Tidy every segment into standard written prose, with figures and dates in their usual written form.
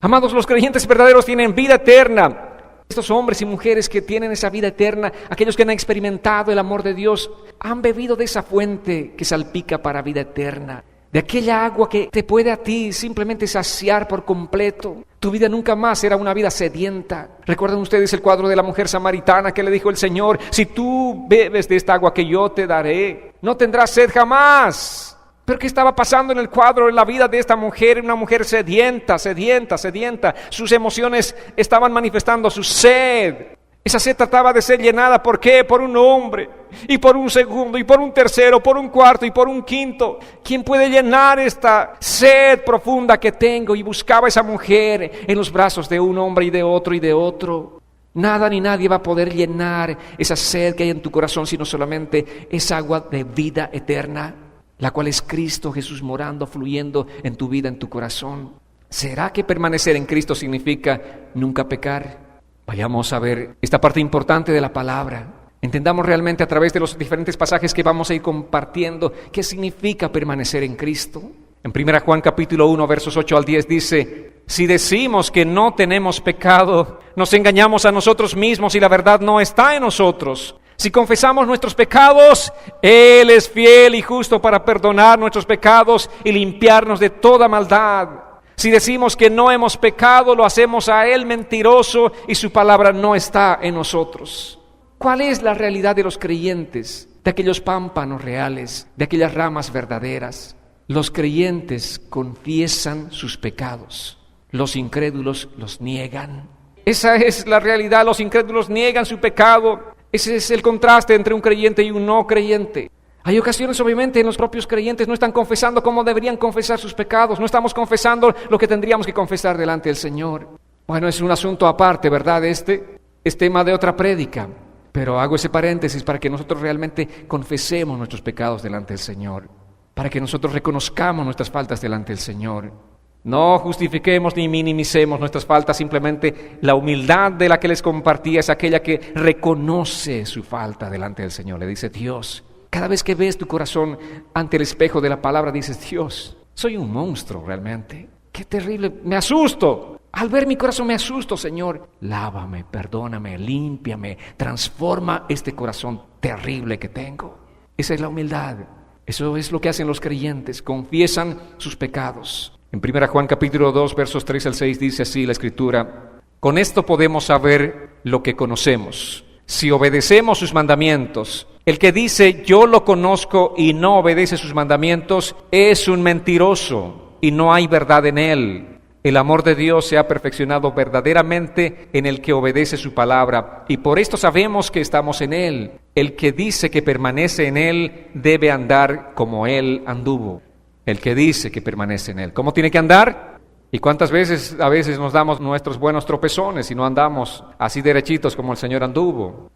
Amados, los creyentes verdaderos tienen vida eterna. Estos hombres y mujeres que tienen esa vida eterna, aquellos que han experimentado el amor de Dios, han bebido de esa fuente que salpica para vida eterna, de aquella agua que te puede a ti simplemente saciar por completo. Tu vida nunca más será una vida sedienta. ¿Recuerdan ustedes el cuadro de la mujer samaritana que le dijo el Señor? Si tú bebes de esta agua que yo te daré, no tendrás sed jamás. ¿Pero qué estaba pasando en el cuadro, en la vida de esta mujer? Una mujer sedienta. Sus emociones estaban manifestando su sed. Esa sed trataba de ser llenada. ¿Por qué? Por un hombre, y por un segundo, y por un tercero, por un cuarto, y por un quinto. ¿Quién puede llenar esta sed profunda que tengo? Y buscaba esa mujer en los brazos de un hombre y de otro y de otro. Nada ni nadie va a poder llenar esa sed que hay en tu corazón, sino solamente esa agua de vida eterna, la cual es Cristo Jesús morando, fluyendo en tu vida, en tu corazón. ¿Será que permanecer en Cristo significa nunca pecar? Vayamos a ver esta parte importante de la palabra. Entendamos realmente a través de los diferentes pasajes que vamos a ir compartiendo qué significa permanecer en Cristo. En 1 Juan capítulo 1, versos 8 al 10 dice: si decimos que no tenemos pecado, nos engañamos a nosotros mismos y la verdad no está en nosotros. Si confesamos nuestros pecados, Él es fiel y justo para perdonar nuestros pecados y limpiarnos de toda maldad. Si decimos que no hemos pecado, lo hacemos a Él mentiroso y su palabra no está en nosotros. ¿Cuál es la realidad de los creyentes, de aquellos pámpanos reales, de aquellas ramas verdaderas? Los creyentes confiesan sus pecados, los incrédulos los niegan. Esa es la realidad, los incrédulos niegan su pecado. Ese es el contraste entre un creyente y un no creyente. Hay ocasiones, obviamente, en los propios creyentes no están confesando como deberían confesar sus pecados. No estamos confesando lo que tendríamos que confesar delante del Señor. Bueno, es un asunto aparte, ¿verdad? Este es tema de otra prédica. Pero hago ese paréntesis para que nosotros realmente confesemos nuestros pecados delante del Señor. Para que nosotros reconozcamos nuestras faltas delante del Señor. No justifiquemos ni minimicemos nuestras faltas, simplemente la humildad de la que les compartía es aquella que reconoce su falta delante del Señor. Le dice: Dios, cada vez que ves tu corazón ante el espejo de la palabra, dices: Dios, soy un monstruo realmente. Qué terrible, me asusto. Al ver mi corazón me asusto, Señor. Lávame, perdóname, límpiame, transforma este corazón terrible que tengo. Esa es la humildad. Eso es lo que hacen los creyentes, confiesan sus pecados. En 1 Juan capítulo 2, versos 3 al 6 dice así la Escritura: con esto podemos saber lo que conocemos, si obedecemos sus mandamientos. El que dice yo lo conozco y no obedece sus mandamientos es un mentiroso y no hay verdad en él. El amor de Dios se ha perfeccionado verdaderamente en el que obedece su palabra, y por esto sabemos que estamos en Él. El que dice que permanece en Él debe andar como Él anduvo. El que dice que permanece en Él, ¿cómo tiene que andar? ¿Y cuántas veces a veces nos damos nuestros buenos tropezones y no andamos así derechitos como el Señor anduvo?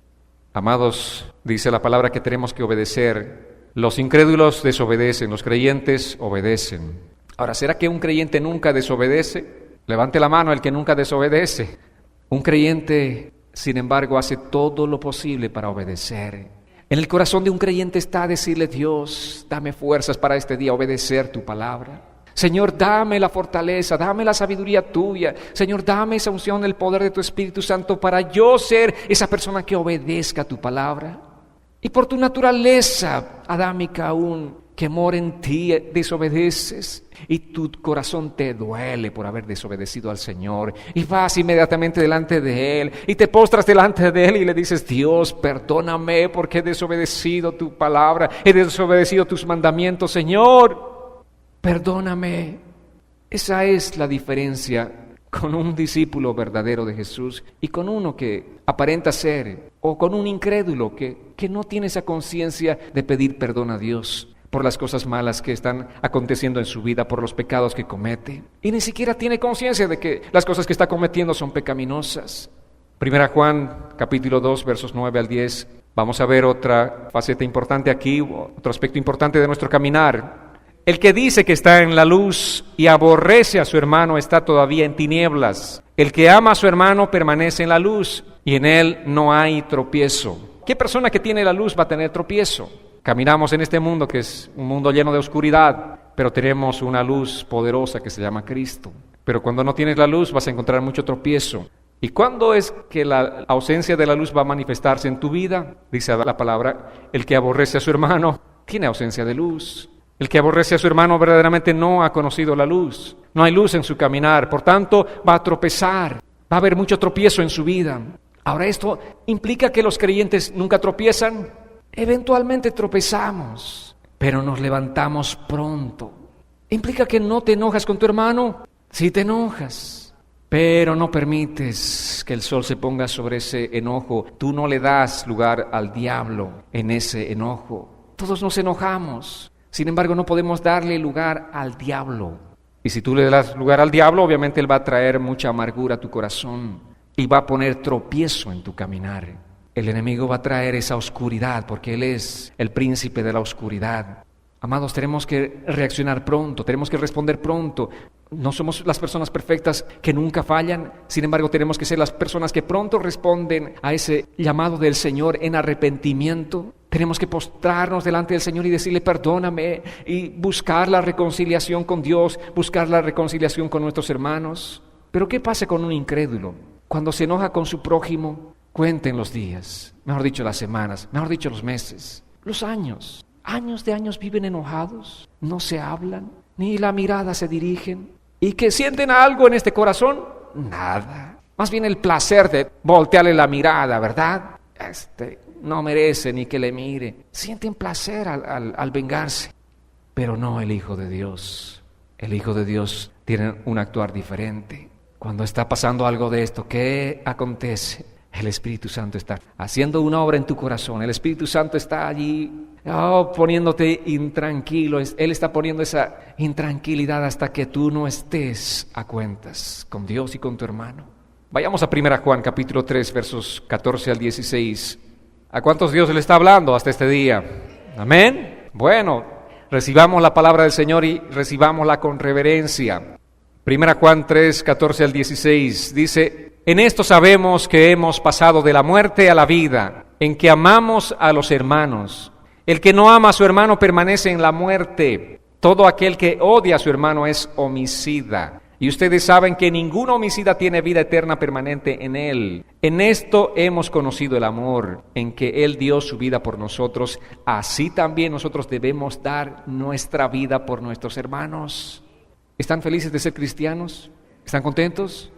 Amados, dice la palabra que tenemos que obedecer. Los incrédulos desobedecen, los creyentes obedecen. Ahora, ¿será que un creyente nunca desobedece? Levante la mano el que nunca desobedece. Un creyente, sin embargo, hace todo lo posible para obedecer. En el corazón de un creyente está decirle: Dios, dame fuerzas para este día obedecer tu palabra. Señor, dame la fortaleza, dame la sabiduría tuya. Señor, dame esa unción del poder de tu Espíritu Santo para yo ser esa persona que obedezca tu palabra. Y por tu naturaleza adámica aún, que mora en ti, desobedeces y tu corazón te duele por haber desobedecido al Señor, y vas inmediatamente delante de Él y te postras delante de Él y le dices: Dios, perdóname porque he desobedecido tu palabra, he desobedecido tus mandamientos. Señor, perdóname. Esa es la diferencia con un discípulo verdadero de Jesús y con uno que aparenta ser, o con un incrédulo que no tiene esa conciencia de pedir perdón a Dios por las cosas malas que están aconteciendo en su vida, por los pecados que comete. Y ni siquiera tiene conciencia de que las cosas que está cometiendo son pecaminosas. 1 Juan, capítulo 2, versos 9 al 10. Vamos a ver otra faceta importante aquí, otro aspecto importante de nuestro caminar. El que dice que está en la luz y aborrece a su hermano está todavía en tinieblas. El que ama a su hermano permanece en la luz y en él no hay tropiezo. ¿Qué persona que tiene la luz va a tener tropiezo? Caminamos en este mundo que es un mundo lleno de oscuridad, pero tenemos una luz poderosa que se llama Cristo. Pero cuando no tienes la luz vas a encontrar mucho tropiezo. ¿Y cuándo es que la ausencia de la luz va a manifestarse en tu vida? Dice la palabra, el que aborrece a su hermano tiene ausencia de luz. El que aborrece a su hermano verdaderamente no ha conocido la luz. No hay luz en su caminar, por tanto va a tropezar. Va a haber mucho tropiezo en su vida. Ahora, ¿esto implica que los creyentes nunca tropiezan? Eventualmente tropezamos, pero nos levantamos pronto. ¿Implica que no te enojas con tu hermano? Sí te enojas, pero no permites que el sol se ponga sobre ese enojo. Tú no le das lugar al diablo en ese enojo. Todos nos enojamos, sin embargo no podemos darle lugar al diablo. Y si tú le das lugar al diablo, obviamente él va a traer mucha amargura a tu corazón y va a poner tropiezo en tu caminar. El enemigo va a traer esa oscuridad porque él es el príncipe de la oscuridad. Amados, tenemos que reaccionar pronto, tenemos que responder pronto. No somos las personas perfectas que nunca fallan, sin embargo tenemos que ser las personas que pronto responden a ese llamado del Señor en arrepentimiento. Tenemos que postrarnos delante del Señor y decirle perdóname y buscar la reconciliación con Dios, buscar la reconciliación con nuestros hermanos. Pero ¿qué pasa con un incrédulo? Cuando se enoja con su prójimo, cuenten los días, mejor dicho las semanas, mejor dicho los meses, los años. Años de años viven enojados, no se hablan, ni la mirada se dirigen. ¿Y que sienten algo en este corazón? Nada. Más bien el placer de voltearle la mirada, ¿verdad? No merece ni que le mire. Sienten placer al vengarse. Pero no el Hijo de Dios. El Hijo de Dios tiene un actuar diferente. Cuando está pasando algo de esto, ¿qué acontece? El Espíritu Santo está haciendo una obra en tu corazón. El Espíritu Santo está allí poniéndote intranquilo. Él está poniendo esa intranquilidad hasta que tú no estés a cuentas con Dios y con tu hermano. Vayamos a 1 Juan capítulo 3 versos 14 al 16. ¿A cuántos Dios le está hablando hasta este día? Amén. Bueno, recibamos la palabra del Señor y recibámosla con reverencia. 1 Juan 3, 14 al 16 dice: en esto sabemos que hemos pasado de la muerte a la vida, en que amamos a los hermanos. El que no ama a su hermano permanece en la muerte. Todo aquel que odia a su hermano es homicida. Y ustedes saben que ningún homicida tiene vida eterna permanente en él. En esto hemos conocido el amor, en que Él dio su vida por nosotros. Así también nosotros debemos dar nuestra vida por nuestros hermanos. ¿Están felices de ser cristianos? ¿Están contentos?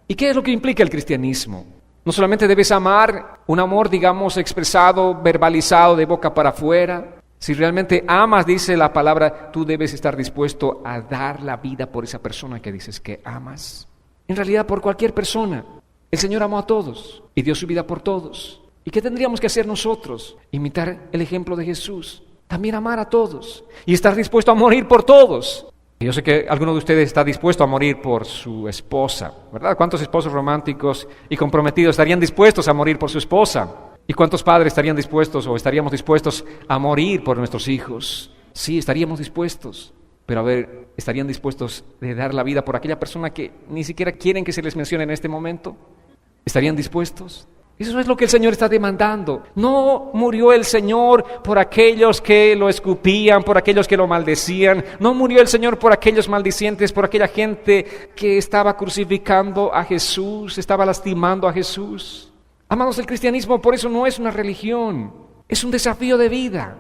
¿Y qué es lo que implica el cristianismo? No solamente debes amar, un amor, digamos, expresado, verbalizado de boca para afuera. Si realmente amas, dice la palabra, tú debes estar dispuesto a dar la vida por esa persona que dices que amas. En realidad, por cualquier persona. El Señor amó a todos y dio su vida por todos. ¿Y qué tendríamos que hacer nosotros? Imitar el ejemplo de Jesús. También amar a todos y estar dispuesto a morir por todos. Yo sé que alguno de ustedes está dispuesto a morir por su esposa, ¿verdad? ¿Cuántos esposos románticos y comprometidos estarían dispuestos a morir por su esposa? ¿Y cuántos padres estarían dispuestos o estaríamos dispuestos a morir por nuestros hijos? Sí, estaríamos dispuestos, pero a ver, ¿estarían dispuestos de dar la vida por aquella persona que ni siquiera quieren que se les mencione en este momento? ¿Estarían dispuestos? Eso no es lo que el Señor está demandando. No murió el Señor por aquellos que lo escupían, por aquellos que lo maldecían. No murió el Señor por aquellos maldicientes, por aquella gente que estaba crucificando a Jesús, estaba lastimando a Jesús. Amados, el cristianismo por eso no es una religión, es un desafío de vida.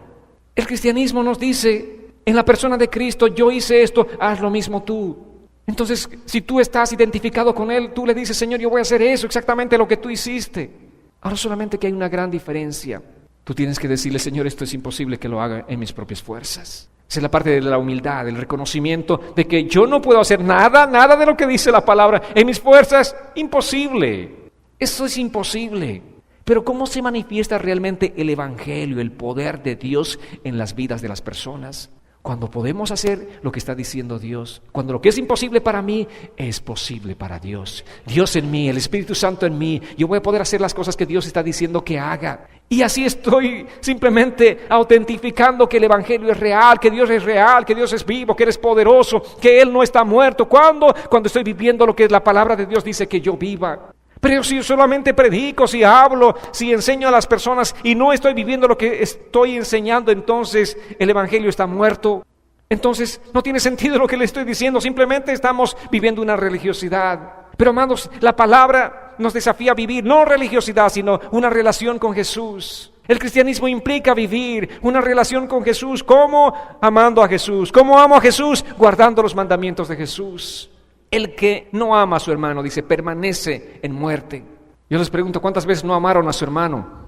El cristianismo nos dice, en la persona de Cristo, yo hice esto, haz lo mismo tú. Entonces, si tú estás identificado con Él, tú le dices, Señor, yo voy a hacer eso, exactamente lo que tú hiciste. Ahora solamente que hay una gran diferencia. Tú tienes que decirle, Señor, esto es imposible que lo haga en mis propias fuerzas. Esa es la parte de la humildad, el reconocimiento de que yo no puedo hacer nada de lo que dice la palabra. En mis fuerzas, imposible. Eso es imposible. Pero ¿cómo se manifiesta realmente el Evangelio, el poder de Dios en las vidas de las personas? Cuando podemos hacer lo que está diciendo Dios, cuando lo que es imposible para mí es posible para Dios. Dios en mí, el Espíritu Santo en mí, yo voy a poder hacer las cosas que Dios está diciendo que haga. Y así estoy simplemente autentificando que el Evangelio es real, que Dios es vivo, que Él es poderoso, que Él no está muerto. ¿Cuándo? Cuando estoy viviendo lo que la palabra de Dios dice que yo viva. Pero si yo solamente predico, si hablo, si enseño a las personas y no estoy viviendo lo que estoy enseñando, entonces el Evangelio está muerto. entonces no tiene sentido lo que le estoy diciendo, simplemente estamos viviendo una religiosidad. Pero amados, la palabra nos desafía a vivir no religiosidad, sino una relación con Jesús. El cristianismo implica vivir una relación con Jesús. ¿Cómo? Amando a Jesús. ¿Cómo amo a Jesús? Guardando los mandamientos de Jesús. El que no ama a su hermano, dice, permanece en muerte. Yo les pregunto, ¿cuántas veces no amaron a su hermano?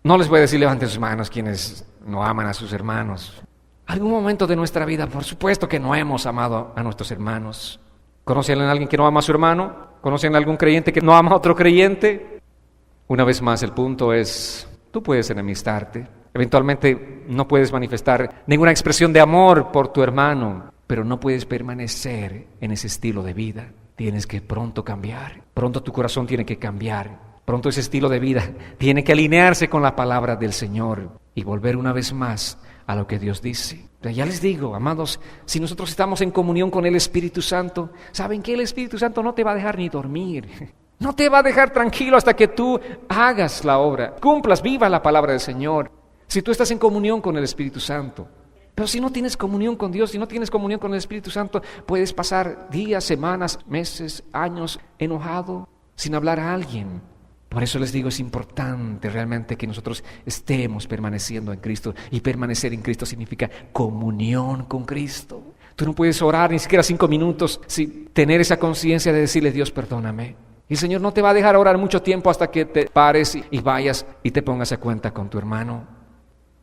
No les voy a decir levanten sus manos quienes no aman a sus hermanos. Algún momento de nuestra vida, por supuesto que no hemos amado a nuestros hermanos. ¿Conocen a alguien que no ama a su hermano? ¿Conocen a algún creyente que no ama a otro creyente? Una vez más, el punto es, tú puedes enemistarte. Eventualmente no puedes manifestar ninguna expresión de amor por tu hermano, pero no puedes permanecer en ese estilo de vida. Tienes que pronto cambiar. Pronto tu corazón tiene que cambiar. Pronto ese estilo de vida tiene que alinearse con la palabra del Señor y volver una vez más a lo que Dios dice. Ya les digo, amados, si nosotros estamos en comunión con el Espíritu Santo, ¿saben qué? El Espíritu Santo no te va a dejar ni dormir. No te va a dejar tranquilo hasta que tú hagas la obra, cumplas, viva la palabra del Señor. Si tú estás en comunión con el Espíritu Santo. Pero si no tienes comunión con Dios, si no tienes comunión con el Espíritu Santo, puedes pasar días, semanas, meses, años enojado, sin hablar a alguien. Por eso les digo, es importante realmente que nosotros estemos permaneciendo en Cristo. Y permanecer en Cristo significa comunión con Cristo. Tú no puedes orar ni siquiera 5 minutos sin tener esa conciencia de decirle, Dios, perdóname. Y el Señor no te va a dejar orar mucho tiempo hasta que te pares y vayas y te pongas a cuenta con tu hermano.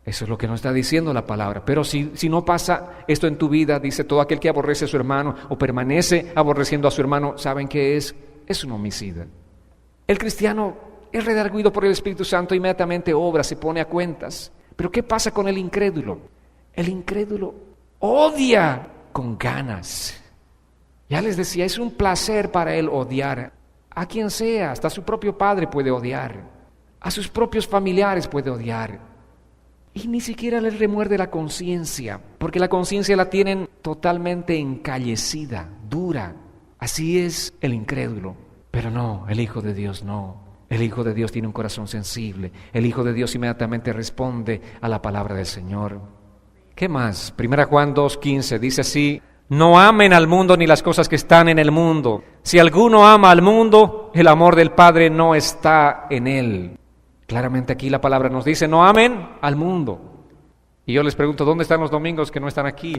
Eso es lo que nos está diciendo la palabra. Pero si no pasa esto en tu vida, dice, todo aquel que aborrece a su hermano o permanece aborreciendo a su hermano, ¿saben qué es? Es un homicida. El cristiano es redarguido por el Espíritu Santo, inmediatamente obra, se pone a cuentas. Pero ¿qué pasa con el incrédulo? El incrédulo odia con ganas. Ya les decía, es un placer para él odiar a quien sea, hasta a su propio padre puede odiar, a sus propios familiares puede odiar. Y ni siquiera le remuerde la conciencia, porque la conciencia la tienen totalmente encallecida, dura. Así es el incrédulo. Pero no, el Hijo de Dios no. El Hijo de Dios tiene un corazón sensible. El Hijo de Dios inmediatamente responde a la palabra del Señor. ¿Qué más? 1 Juan 2:15 dice así: no amen al mundo ni las cosas que están en el mundo. Si alguno ama al mundo, el amor del Padre no está en él. Claramente aquí la palabra nos dice, no amen al mundo. Y yo les pregunto, ¿dónde están los domingos que no están aquí?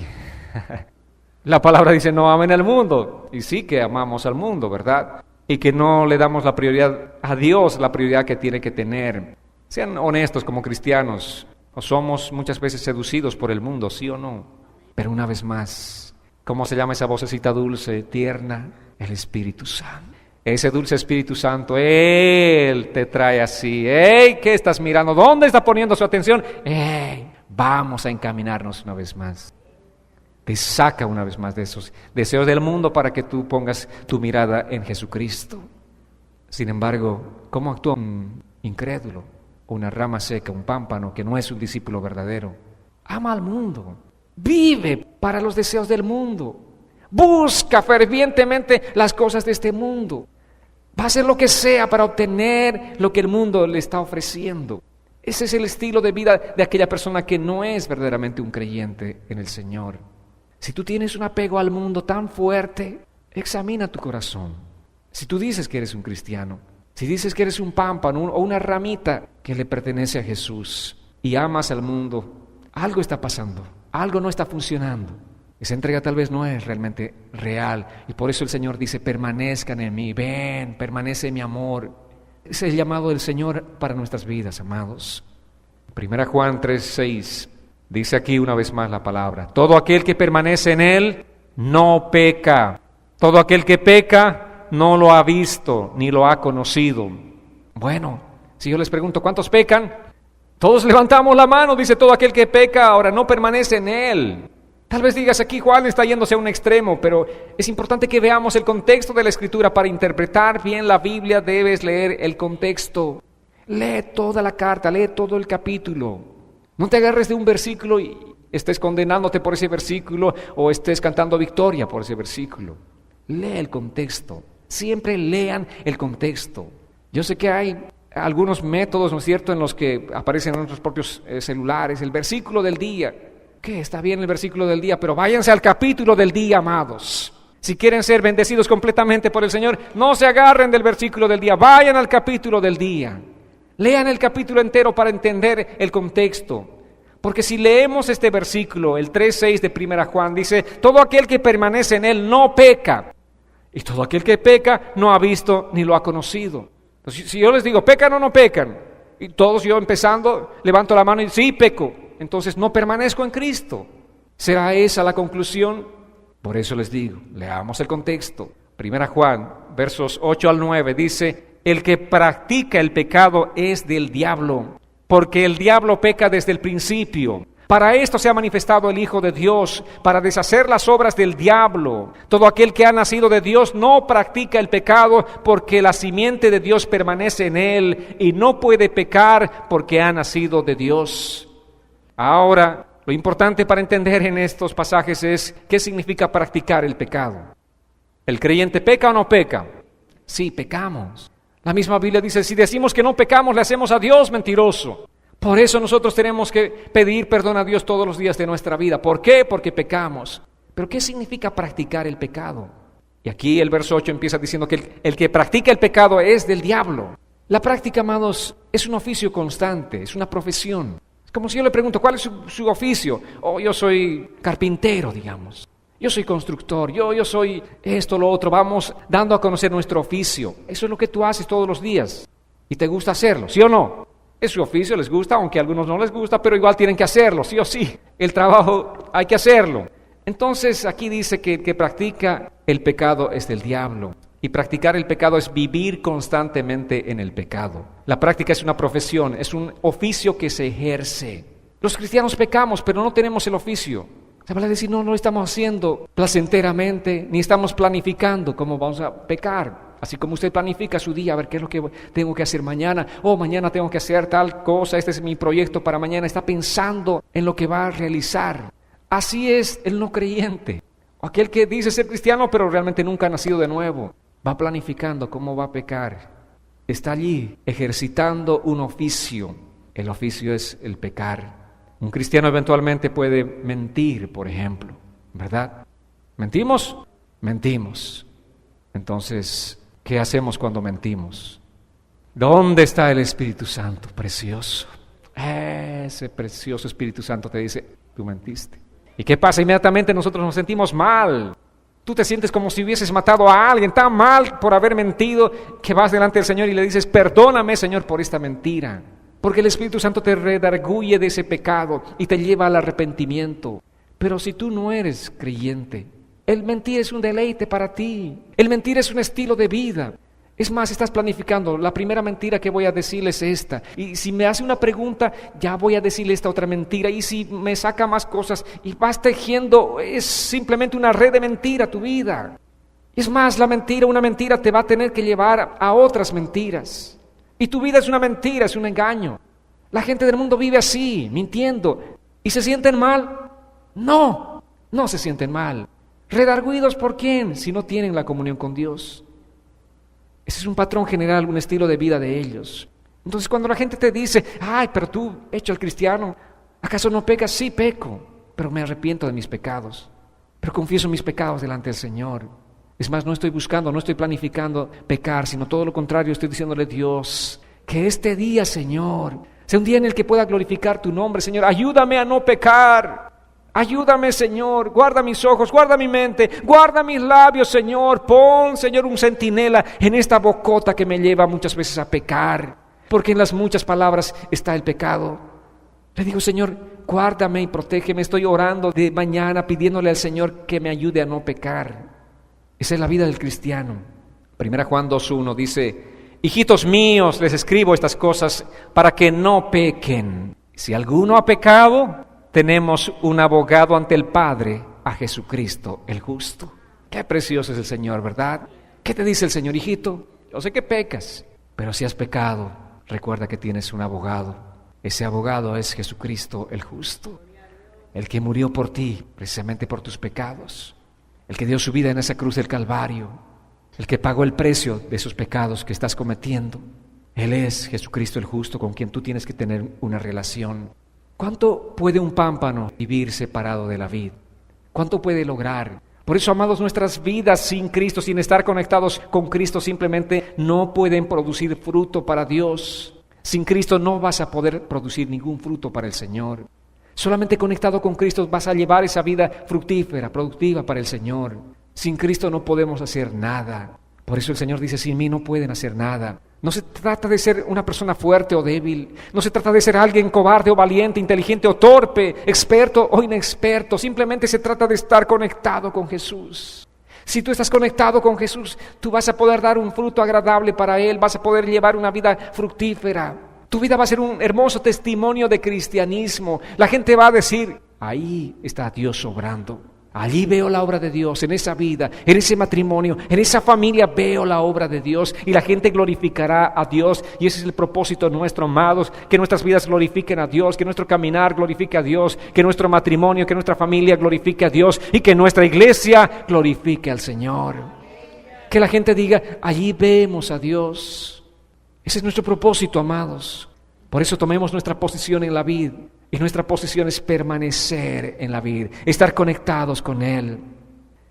La palabra dice, no amen al mundo. Y sí que amamos al mundo, ¿verdad? Y que no le damos la prioridad a Dios, la prioridad que tiene que tener. Sean honestos como cristianos. O somos muchas veces seducidos por el mundo, ¿sí o no? Pero una vez más, ¿cómo se llama esa vocecita dulce, tierna? El Espíritu Santo. Ese dulce Espíritu Santo, Él te trae así. ¡Ey! ¿Qué estás mirando? ¿Dónde está poniendo su atención? ¡Ey! Vamos a encaminarnos una vez más. Te saca una vez más de esos deseos del mundo para que tú pongas tu mirada en Jesucristo. Sin embargo, ¿cómo actúa un incrédulo? Una rama seca, un pámpano que no es un discípulo verdadero. Ama al mundo. Vive para los deseos del mundo. Busca fervientemente las cosas de este mundo. Va a hacer lo que sea para obtener lo que el mundo le está ofreciendo. Ese es el estilo de vida de aquella persona que no es verdaderamente un creyente en el Señor. Si tú tienes un apego al mundo tan fuerte, examina tu corazón. Si tú dices que eres un cristiano, si dices que eres un pámpano o una ramita que le pertenece a Jesús y amas al mundo, algo está pasando, algo no está funcionando. Esa entrega tal vez no es realmente real y por eso el Señor dice, permanezcan en mí, ven, permanece en mi amor. Es el llamado del Señor para nuestras vidas, amados. 1 Juan 3:6 dice aquí una vez más la palabra, todo aquel que permanece en Él no peca, todo aquel que peca no lo ha visto ni lo ha conocido. Bueno, si yo les pregunto, ¿cuántos pecan? Todos levantamos la mano, dice todo aquel que peca, ahora no permanece en Él. Tal vez digas aquí, Juan está yéndose a un extremo, pero es importante que veamos el contexto de la Escritura. Para interpretar bien la Biblia debes leer el contexto. Lee toda la carta, lee todo el capítulo. No te agarres de un versículo y estés condenándote por ese versículo o estés cantando victoria por ese versículo. Lee el contexto. Siempre lean el contexto. Yo sé que hay algunos métodos, ¿no es cierto?, en los que aparecen en nuestros propios celulares, el versículo del día. ¿Qué? Está bien el versículo del día, pero váyanse al capítulo del día, amados. Si quieren ser bendecidos completamente por el Señor, no se agarren del versículo del día, vayan al capítulo del día. Lean el capítulo entero para entender el contexto. Porque si leemos este versículo, el 3:6 de 1 Juan, dice, todo aquel que permanece en él no peca. Y todo aquel que peca no ha visto ni lo ha conocido. Entonces, si yo les digo, ¿pecan o no pecan? Y todos, yo empezando, levanto la mano y sí, peco. Entonces no permanezco en Cristo. ¿Será esa la conclusión? Por eso les digo, leamos el contexto. 1 Juan, versos 8 al 9, dice, el que practica el pecado es del diablo, porque el diablo peca desde el principio. Para esto se ha manifestado el Hijo de Dios, para deshacer las obras del diablo. Todo aquel que ha nacido de Dios no practica el pecado, porque la simiente de Dios permanece en él, y no puede pecar porque ha nacido de Dios. Ahora, lo importante para entender en estos pasajes es qué significa practicar el pecado. ¿El creyente peca o no peca? Sí, pecamos. La misma Biblia dice, si decimos que no pecamos, le hacemos a Dios mentiroso. Por eso nosotros tenemos que pedir perdón a Dios todos los días de nuestra vida. ¿Por qué? Porque pecamos. ¿Pero qué significa practicar el pecado? Y aquí el verso 8 empieza diciendo que el que practica el pecado es del diablo. La práctica, amados, es un oficio constante, es una profesión. Es como si yo le pregunto, ¿cuál es su oficio? Oh, yo soy carpintero, digamos. Yo soy constructor, yo soy esto, lo otro. Vamos dando a conocer nuestro oficio. Eso es lo que tú haces todos los días. Y te gusta hacerlo, ¿sí o no? Es su oficio, les gusta, aunque a algunos no les gusta, pero igual tienen que hacerlo, sí o sí. El trabajo hay que hacerlo. Entonces aquí dice que el que practica el pecado es del diablo. Y practicar el pecado es vivir constantemente en el pecado. La práctica es una profesión, es un oficio que se ejerce. Los cristianos pecamos, pero no tenemos el oficio. Se va a decir, no lo estamos haciendo placenteramente, ni estamos planificando cómo vamos a pecar. Así como usted planifica su día, a ver qué es lo que tengo que hacer mañana. Oh, mañana tengo que hacer tal cosa, este es mi proyecto para mañana. Está pensando en lo que va a realizar. Así es el no creyente. O aquel que dice ser cristiano, pero realmente nunca ha nacido de nuevo. Va planificando cómo va a pecar. Está allí ejercitando un oficio. El oficio es el pecar. Un cristiano eventualmente puede mentir, por ejemplo, ¿verdad? ¿Mentimos? Mentimos. Entonces, ¿qué hacemos cuando mentimos? ¿Dónde está el Espíritu Santo? Precioso. Ese precioso Espíritu Santo te dice, tú mentiste. ¿Y qué pasa? Inmediatamente nosotros nos sentimos mal. Tú te sientes como si hubieses matado a alguien tan mal por haber mentido, que vas delante del Señor y le dices, perdóname, Señor, por esta mentira. Porque el Espíritu Santo te redarguye de ese pecado y te lleva al arrepentimiento. Pero si tú no eres creyente, el mentir es un deleite para ti. El mentir es un estilo de vida. Es más, estás planificando, la primera mentira que voy a decirle es esta. Y si me hace una pregunta, ya voy a decirle esta otra mentira. Y si me saca más cosas y vas tejiendo, es simplemente una red de mentira tu vida. Es más, una mentira te va a tener que llevar a otras mentiras. Y tu vida es una mentira, es un engaño. La gente del mundo vive así, mintiendo. ¿Y se sienten mal? No, no se sienten mal. ¿Redarguidos por quién? Si no tienen la comunión con Dios. Ese es un patrón general, un estilo de vida de ellos. Entonces cuando la gente te dice, ay, pero tú, hecho el cristiano, ¿acaso no pecas? Sí, peco, pero me arrepiento de mis pecados. Pero confieso mis pecados delante del Señor. Es más, no estoy buscando, no estoy planificando pecar, sino todo lo contrario, estoy diciéndole, Dios, que este día, Señor, sea un día en el que pueda glorificar tu nombre, Señor. Ayúdame a no pecar. Ayúdame, Señor. Guarda mis ojos, guarda mi mente, guarda mis labios, Señor. Pon, Señor, un centinela en esta bocota que me lleva muchas veces a pecar, porque en las muchas palabras está el pecado. Le digo, Señor, guárdame y protégeme. Estoy orando de mañana pidiéndole al Señor que me ayude a no pecar. Esa es la vida del cristiano. 1 Juan 2:1 dice, hijitos míos, les escribo estas cosas para que no pequen. Si alguno ha pecado, tenemos un abogado ante el Padre, a Jesucristo el justo. Qué precioso es el Señor, ¿verdad? ¿Qué te dice el Señor, hijito? Yo sé que pecas, pero si has pecado, recuerda que tienes un abogado. Ese abogado es Jesucristo el justo, el que murió por ti, precisamente por tus pecados. El que dio su vida en esa cruz del Calvario, el que pagó el precio de esos pecados que estás cometiendo. Él es Jesucristo el justo, con quien tú tienes que tener una relación ¿Cuánto puede un pámpano vivir separado de la vid? ¿Cuánto puede lograr? Por eso, amados, nuestras vidas sin Cristo, sin estar conectados con Cristo, simplemente no pueden producir fruto para Dios. Sin Cristo no vas a poder producir ningún fruto para el Señor. Solamente conectado con Cristo vas a llevar esa vida fructífera, productiva para el Señor. Sin Cristo no podemos hacer nada. Por eso el Señor dice, sin mí no pueden hacer nada. No se trata de ser una persona fuerte o débil. No se trata de ser alguien cobarde o valiente, inteligente o torpe, experto o inexperto. Simplemente se trata de estar conectado con Jesús. Si tú estás conectado con Jesús, tú vas a poder dar un fruto agradable para Él. Vas a poder llevar una vida fructífera. Tu vida va a ser un hermoso testimonio de cristianismo. La gente va a decir, ahí está Dios obrando. Allí veo la obra de Dios, en esa vida, en ese matrimonio, en esa familia veo la obra de Dios y la gente glorificará a Dios. Y ese es el propósito nuestro, amados, que nuestras vidas glorifiquen a Dios, que nuestro caminar glorifique a Dios, que nuestro matrimonio, que nuestra familia glorifique a Dios y que nuestra iglesia glorifique al Señor. Que la gente diga, allí vemos a Dios. Ese es nuestro propósito, amados. Por eso tomemos nuestra posición en la vid. Y nuestra posición es permanecer en la vid, estar conectados con Él.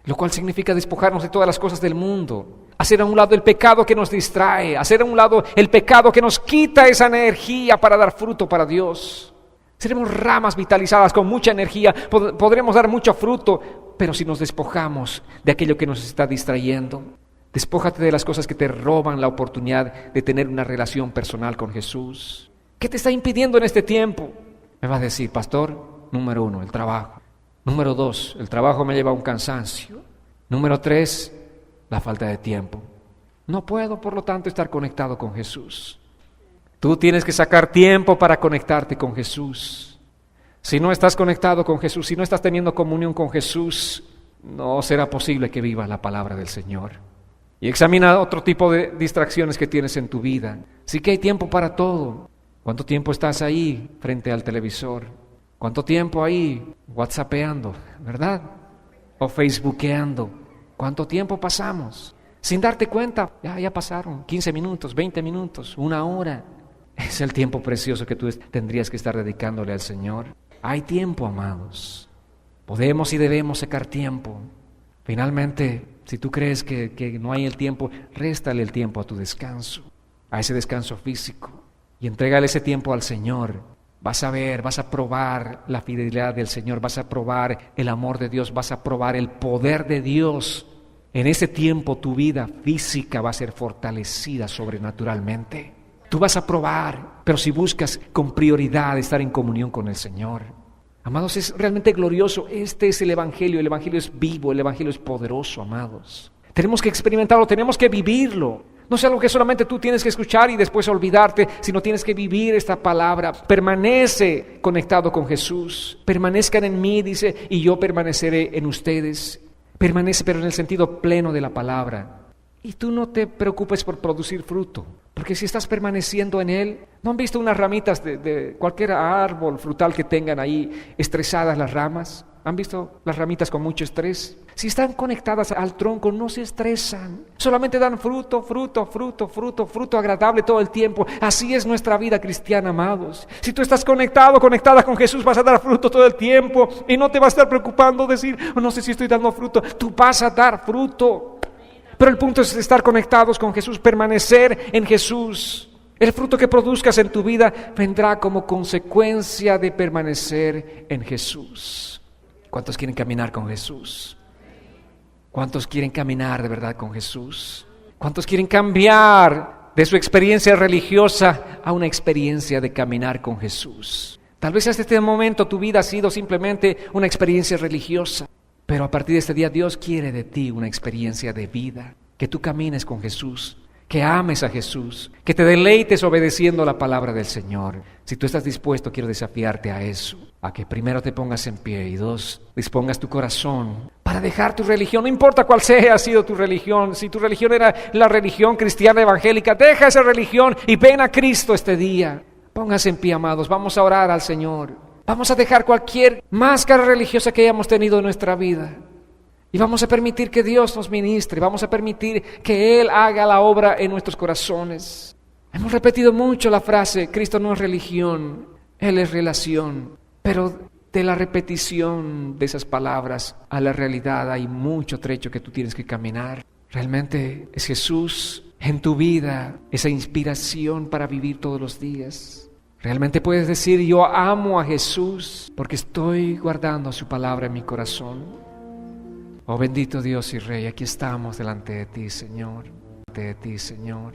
Lo cual significa despojarnos de todas las cosas del mundo. Hacer a un lado el pecado que nos distrae. Hacer a un lado el pecado que nos quita esa energía para dar fruto para Dios. Seremos ramas vitalizadas con mucha energía. Podremos dar mucho fruto. Pero si nos despojamos de aquello que nos está distrayendo. Despójate de las cosas que te roban la oportunidad de tener una relación personal con Jesús. ¿Qué te está impidiendo en este tiempo? Me va a decir, pastor, número 1, el trabajo. Número 2, el trabajo me lleva a un cansancio. Número 3, la falta de tiempo. No puedo, por lo tanto, estar conectado con Jesús. Tú tienes que sacar tiempo para conectarte con Jesús. Si no estás conectado con Jesús, si no estás teniendo comunión con Jesús, no será posible que vivas la palabra del Señor. Y examina otro tipo de distracciones que tienes en tu vida. Sí que hay tiempo para todo. ¿Cuánto tiempo estás ahí frente al televisor? ¿Cuánto tiempo ahí whatsappeando, verdad? O facebookeando. ¿Cuánto tiempo pasamos? Sin darte cuenta, ya pasaron 15 minutos, 20 minutos, 1 hora. Es el tiempo precioso que tú tendrías que estar dedicándole al Señor. Hay tiempo, amados. Podemos y debemos sacar tiempo. Finalmente, si tú crees que no hay el tiempo, réstale el tiempo a tu descanso, a ese descanso físico. Y entrégale ese tiempo al Señor. Vas a ver, vas a probar la fidelidad del Señor, vas a probar el amor de Dios, vas a probar el poder de Dios. En ese tiempo tu vida física va a ser fortalecida sobrenaturalmente. Tú vas a probar, pero si buscas con prioridad estar en comunión con el Señor. Amados, es realmente glorioso. Este es el Evangelio es vivo, el Evangelio es poderoso, amados. Tenemos que experimentarlo, tenemos que vivirlo. No es algo que solamente tú tienes que escuchar y después olvidarte, sino tienes que vivir esta palabra. Permanece conectado con Jesús. Permanezcan en mí, dice, y yo permaneceré en ustedes. Permanece, pero en el sentido pleno de la palabra. Y tú no te preocupes por producir fruto, porque si estás permaneciendo en Él, ¿no han visto unas ramitas de cualquier árbol frutal que tengan ahí estresadas las ramas? ¿Han visto las ramitas con mucho estrés? Si están conectadas al tronco, no se estresan. Solamente dan fruto agradable todo el tiempo. Así es nuestra vida cristiana, amados. Si tú estás conectada con Jesús, vas a dar fruto todo el tiempo. Y no te vas a estar preocupando decir, no sé si estoy dando fruto. Tú vas a dar fruto. Pero el punto es estar conectados con Jesús, permanecer en Jesús. El fruto que produzcas en tu vida vendrá como consecuencia de permanecer en Jesús. ¿Cuántos quieren caminar con Jesús? ¿Cuántos quieren caminar de verdad con Jesús? ¿Cuántos quieren cambiar de su experiencia religiosa a una experiencia de caminar con Jesús? Tal vez hasta este momento tu vida ha sido simplemente una experiencia religiosa, pero a partir de este día Dios quiere de ti una experiencia de vida, que tú camines con Jesús, que ames a Jesús, que te deleites obedeciendo la palabra del Señor. Si tú estás dispuesto, quiero desafiarte a eso, a que primero te pongas en pie y 2, dispongas tu corazón para dejar tu religión. No importa cuál sea sido tu religión, si tu religión era la religión cristiana evangélica, deja esa religión y ven a Cristo este día. Pónganse en pie, amados, vamos a orar al Señor. Vamos a dejar cualquier máscara religiosa que hayamos tenido en nuestra vida. Y vamos a permitir que Dios nos ministre, vamos a permitir que Él haga la obra en nuestros corazones. Hemos repetido mucho la frase, Cristo no es religión, Él es relación. Pero de la repetición de esas palabras a la realidad hay mucho trecho que tú tienes que caminar. Realmente es Jesús en tu vida, esa inspiración para vivir todos los días. Realmente puedes decir: yo amo a Jesús porque estoy guardando su palabra en mi corazón. Oh bendito Dios y Rey, aquí estamos delante de ti, Señor. Delante de ti, Señor.